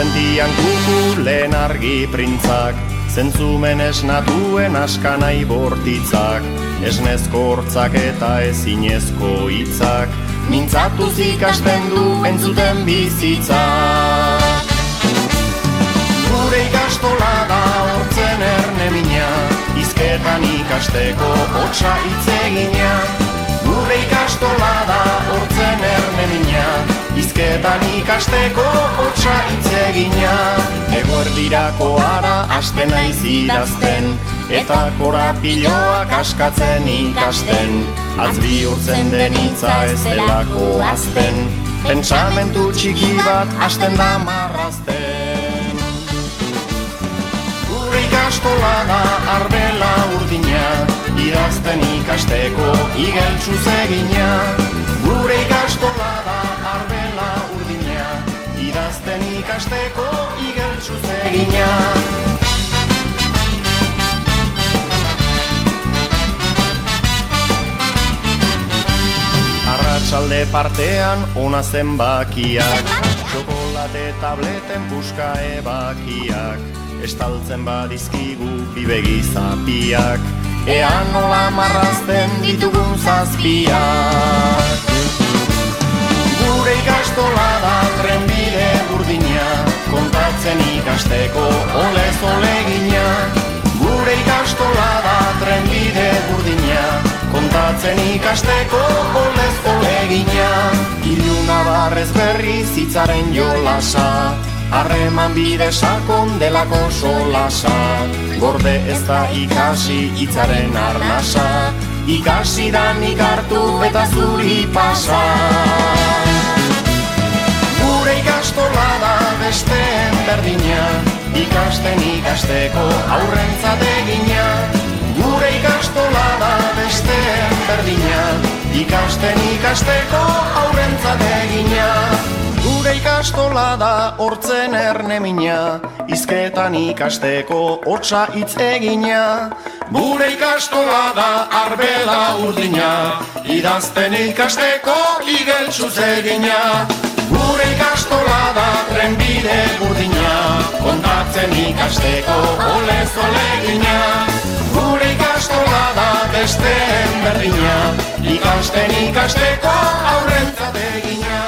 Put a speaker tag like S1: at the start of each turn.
S1: sentian kukulen argi printzak, zentzumen esnatuen askanai bortitzak, esnezko hortzak eta ezinezko hitzak, mintzatuz ikasten du entzuten bizitzak. Gure ikastola da hortzen erne mina, hizketan ikasteko hotsa hitz egina. Gure ikastola da hortzen erne mina, hizketan ikasteko hotsa hitz egina. Eguerdirako ara hasten naiz idazten, eta korapiloak askatzen ikasten. Atz bihurtzen den hitza ez delako azten, pentsamentu txiki bat hasten da marrazten. Gure ikastola da arbela urdina, idazten ikasteko igeltsuz egina. Gure ikastola da arbela urdina, idazten ikasteko igeltsuz egina. Arratsalde partean ona zenbakiak, txokolate tableten puska ebakiak, estaltzen badizkigu bibegi zapiak, ea nola marrazten ditugun zazpiak. Gure ikastola da trenbide burdina, kontatzen ikasteko olez olegina. Gure ikastola da trenbide burdina, kontatzen ikasteko olez olegina. Iluna barrez berriz hitzaren jolasa, harreman bide sakon delako solasa. Gorde ez da ikasi hitzaren arnasa, ikasi da nik hartu eta zuri pasa. Gure ikastola da besteen berdina, ikasten ikasteko aurrentzat egina. Gure ikastola da besteen berdina, ikasten ikasteko aurrentzat egina. Gure ikastola da hortzen erne mina, hizketan ikasteko hotsa hitz egina. Gure ikastola da arbela urdina, idazten ikasteko igeltsuz egina. Gure ikastola da trenbide burdina, kontatzen ikasteko olez olegina. Gure ikastola da besteen berdina, ikasten ikasteko aurrentzat egina.